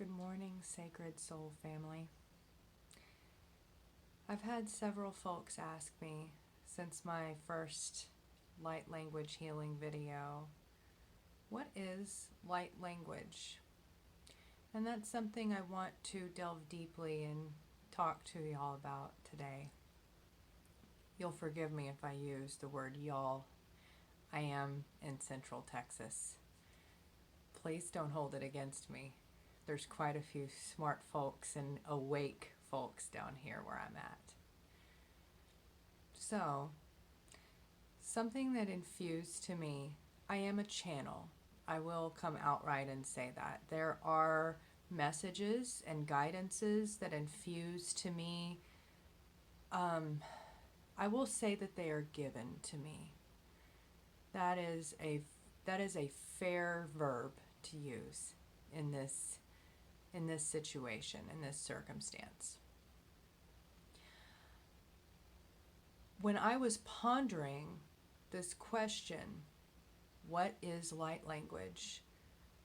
Good morning, Sacred Soul family. I've had several folks ask me since my first light language healing video, what is light language? And that's something I want to delve deeply and talk to y'all about today. You'll forgive me if I use the word y'all. I am in Central Texas. Please don't hold it against me. There's quite a few smart folks and awake folks down here where I'm at. So, something that infused to me, I am a channel. I will come outright and say that. There are messages and guidances that infuse to me. I will say that they are given to me. That is a fair verb to use in this situation, in this circumstance. When I was pondering this question, what is light language?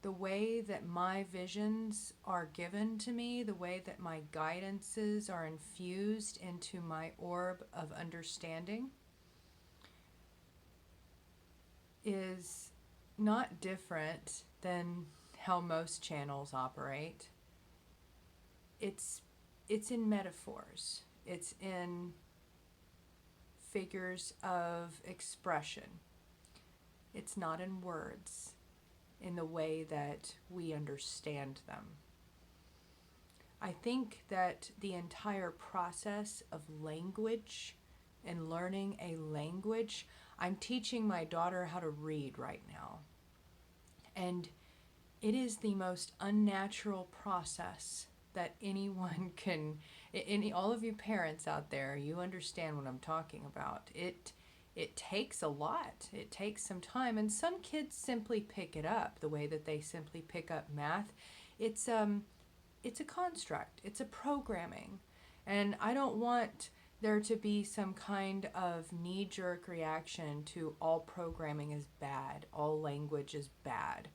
The way that my visions are given to me, the way that my guidances are infused into my orb of understanding is not different than how most channels operate. It's in metaphors. It's in figures of expression. It's not in words in the way that we understand them. I think that the entire process of language and learning a language, I'm teaching my daughter how to read right now. And it is the most unnatural process that anyone can, all of you parents out there, you understand what I'm talking about. It takes a lot. It takes some time, and some kids simply pick it up the way that they simply pick up math. It's a construct. It's a programming. And I don't want there to be some kind of knee-jerk reaction to all programming is bad, all language is bad.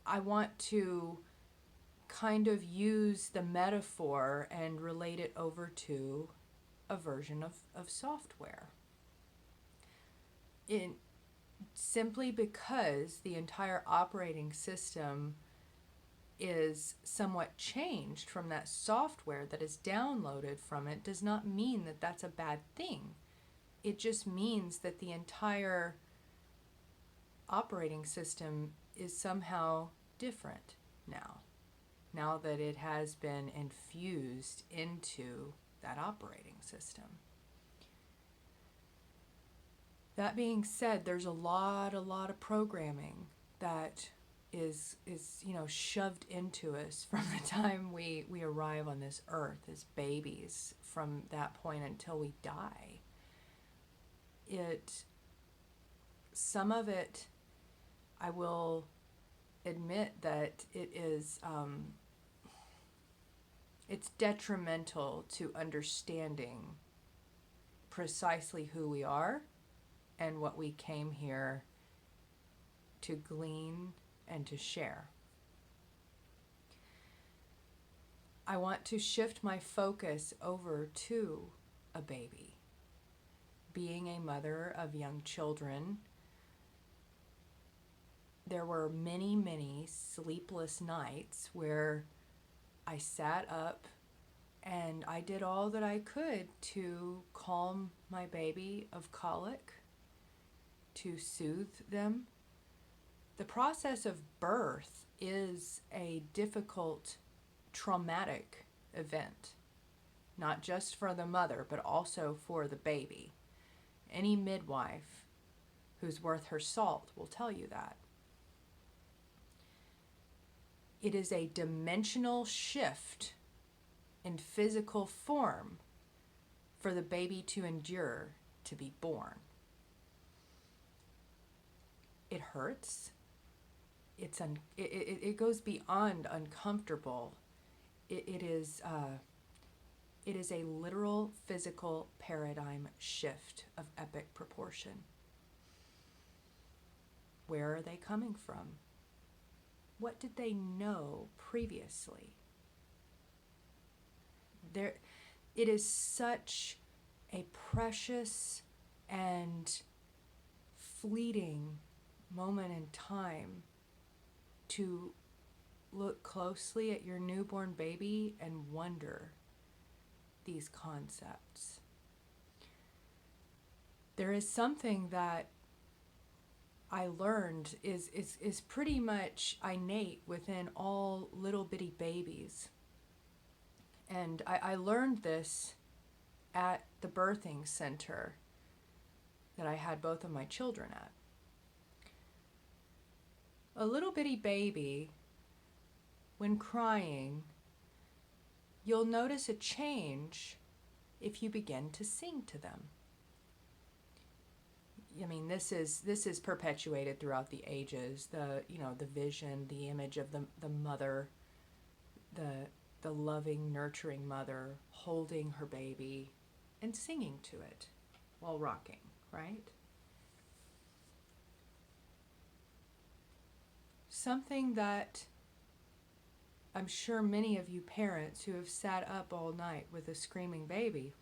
I want to kind of use the metaphor and relate it over to a version of software. Simply because the entire operating system is somewhat changed from that software that is downloaded from it does not mean that that's a bad thing. It just means that the entire operating system is somehow different now that it has been infused into that operating system. That being said, there's a lot of programming that is shoved into us from the time we arrive on this earth as babies, from that point until we die. Some of it, I will admit that it is it's detrimental to understanding precisely who we are and what we came here to glean and to share. I want to shift my focus over to a baby. Being a mother of young children, there were many sleepless nights where I sat up and I did all that I could to calm my baby of colic, to soothe them. The process of birth is a difficult, traumatic event, not just for the mother, but also for the baby. Any midwife who's worth her salt will tell you that. It is a dimensional shift in physical form for the baby to endure to be born. It hurts. It goes beyond uncomfortable. It is a literal physical paradigm shift of epic proportion. Where are they coming from? what did they know previously? It is such a precious and fleeting moment in time to look closely at your newborn baby and wonder these concepts. There is something that I learned is pretty much innate within all little bitty babies. And I learned this at the birthing center that I had both of my children at. A little bitty baby, when crying, you'll notice a change if you begin to sing to them. I mean, this is perpetuated throughout the ages. The vision, the image of the mother, the loving, nurturing mother holding her baby and singing to it while rocking, right? Something that I'm sure many of you parents who have sat up all night with a screaming baby,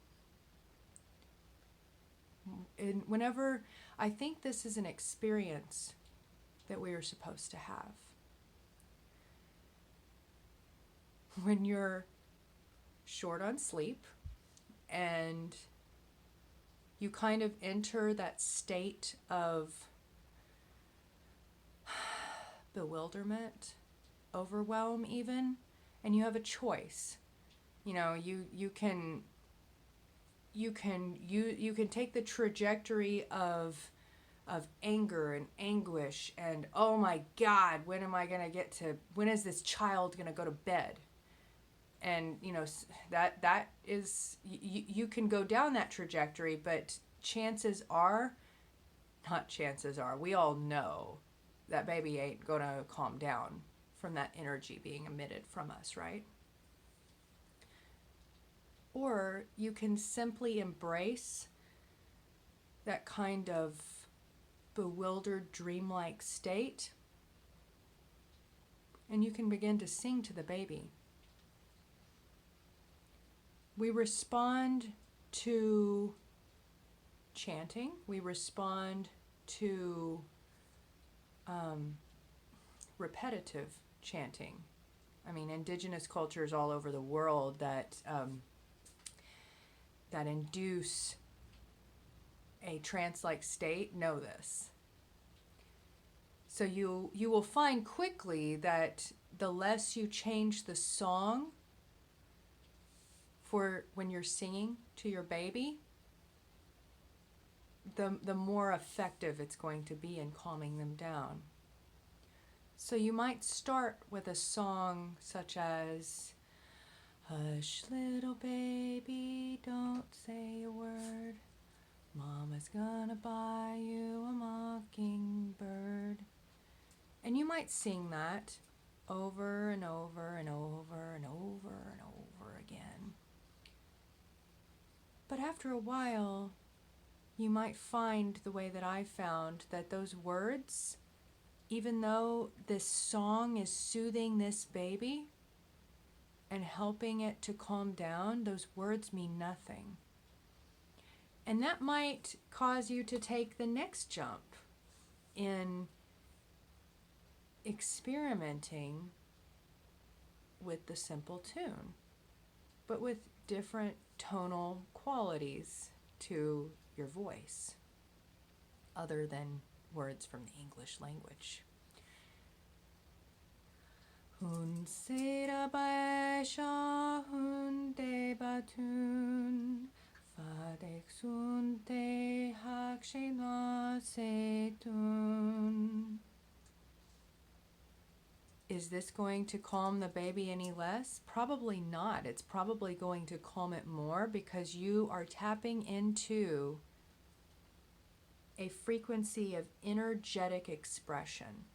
and whenever, I think this is an experience that we are supposed to have. When you're short on sleep and you kind of enter that state of bewilderment, overwhelm even, and you have a choice. You can take the trajectory of anger and anguish and, oh my God, when is this child going to go to bed? And that is, you can go down that trajectory, but we all know that baby ain't going to calm down from that energy being emitted from us, right? Or you can simply embrace that kind of bewildered, dreamlike state, and you can begin to sing to the baby. We respond to chanting. We respond to repetitive chanting. I mean, indigenous cultures all over the world that induce a trance-like state know this. So you will find quickly that the less you change the song for when you're singing to your baby, the more effective it's going to be in calming them down. So you might start with a song such as, "Hush, little baby, don't say a word. Mama's gonna buy you a mockingbird." And you might sing that over and over and over and over and over again. But after a while, you might find the way that I found that those words, even though this song is soothing this baby and helping it to calm down, those words mean nothing. And that might cause you to take the next jump in experimenting with the simple tune, but with different tonal qualities to your voice, other than words from the English language. Hun sera baisha hun de batun fadek sun te hakshena setun. Is this going to calm the baby any less? Probably not. It's probably going to calm it more because you are tapping into a frequency of energetic expression.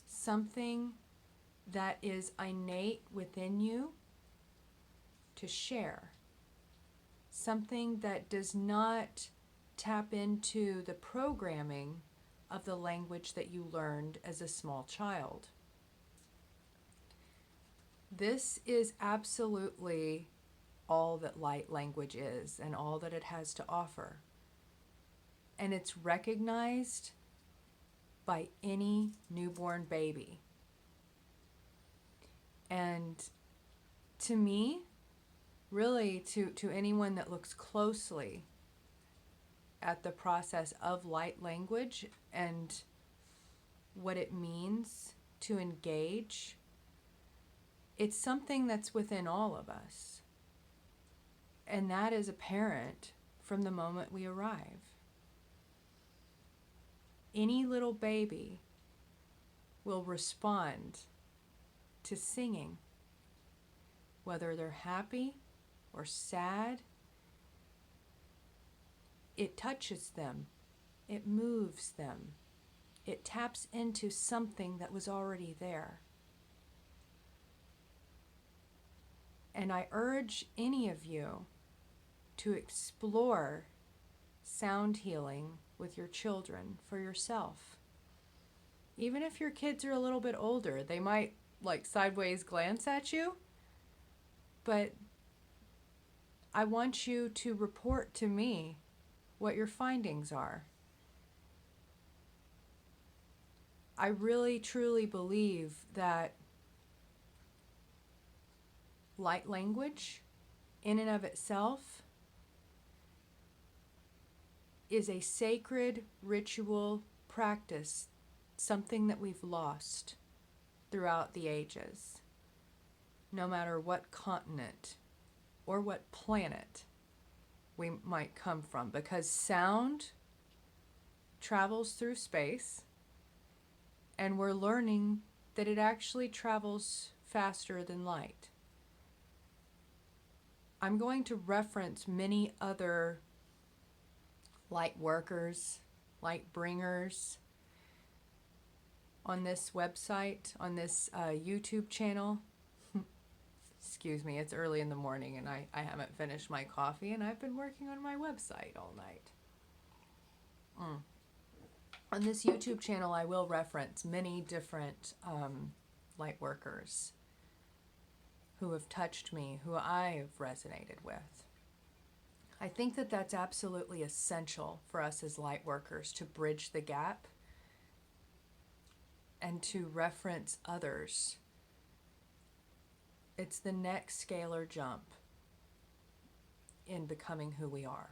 Something that is innate within you to share. Something that does not tap into the programming of the language that you learned as a small child. This is absolutely all that light language is and all that it has to offer. And it's recognized by any newborn baby. And to me, really to anyone that looks closely at the process of light language and what it means to engage, it's something that's within all of us. And that is apparent from the moment we arrive. Any little baby will respond to singing, whether they're happy or sad. It touches them, it moves them, it taps into something that was already there. And I urge any of you to explore sound healing with your children for yourself. Even if your kids are a little bit older, they might like sideways glance at you, but I want you to report to me what your findings are. I really truly believe that light language in and of itself is a sacred ritual practice, something that we've lost throughout the ages, no matter what continent or what planet we might come from, because sound travels through space, and we're learning that it actually travels faster than light. I'm going to reference many other light workers, light bringers on this website, on this YouTube channel. Excuse me, it's early in the morning and I haven't finished my coffee and I've been working on my website all night. On this YouTube channel, I will reference many different light workers who have touched me, who I've resonated with. I think that that's absolutely essential for us as light workers to bridge the gap and to reference others. It's the next scalar jump in becoming who we are,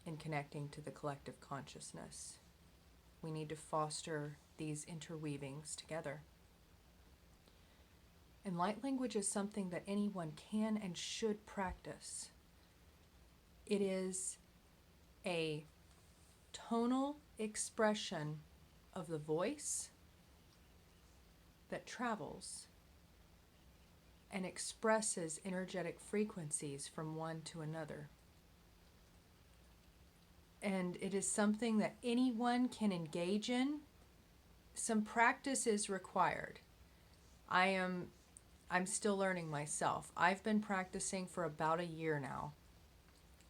in connecting to the collective consciousness. We need to foster these interweavings together. And light language is something that anyone can and should practice. It is a tonal expression of the voice that travels and expresses energetic frequencies from one to another. And it is something that anyone can engage in. Some practice is required. I'm still learning myself. I've been practicing for about a year now.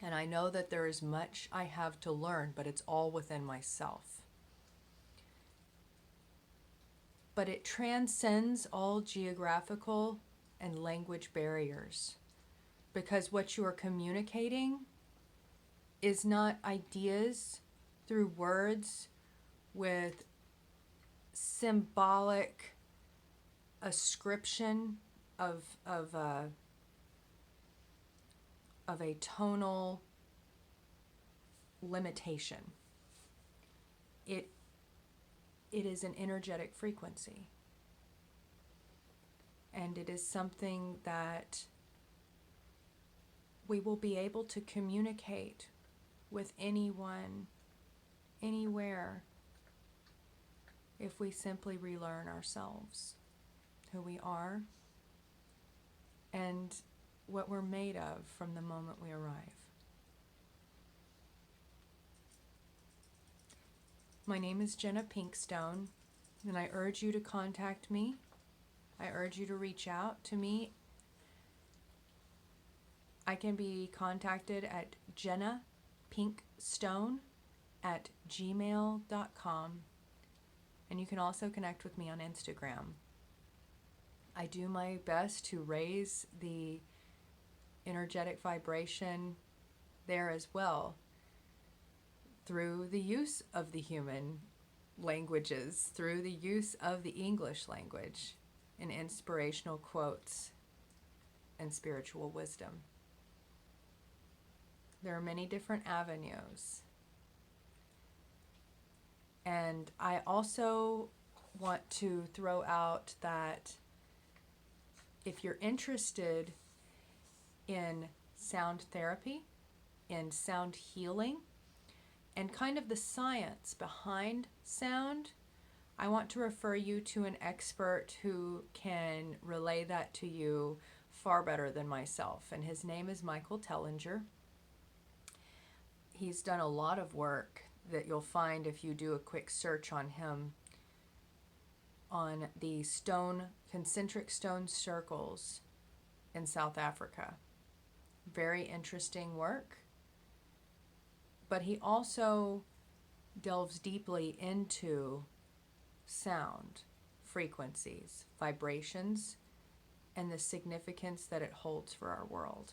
And I know that there is much I have to learn, but it's all within myself. But it transcends all geographical and language barriers, because what you are communicating is not ideas through words with symbolic ascription of a tonal limitation. It is an energetic frequency. And it is something that we will be able to communicate with anyone, anywhere, if we simply relearn ourselves, who we are, and what we're made of from the moment we arrive. My name is Jenna PinkStone, and I urge you to contact me. I urge you to reach out to me. I can be contacted at JennaPinkStone gmail.com. And you can also connect with me on Instagram. I do my best to raise the energetic vibration there as well through the use of the human languages, through the use of the English language, and inspirational quotes and spiritual wisdom. There are many different avenues. And I also want to throw out that if you're interested in sound therapy, in sound healing, and kind of the science behind sound, I want to refer you to an expert who can relay that to you far better than myself. And his name is Michael Tellinger. He's done a lot of work that you'll find if you do a quick search on him on the concentric stone circles in South Africa. Very interesting work. But he also delves deeply into sound, frequencies, vibrations, and the significance that it holds for our world.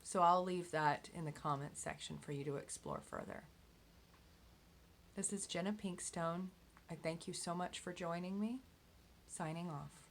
So I'll leave that in the comments section for you to explore further. This is Jenna PinkStone. I thank you so much for joining me. Signing off.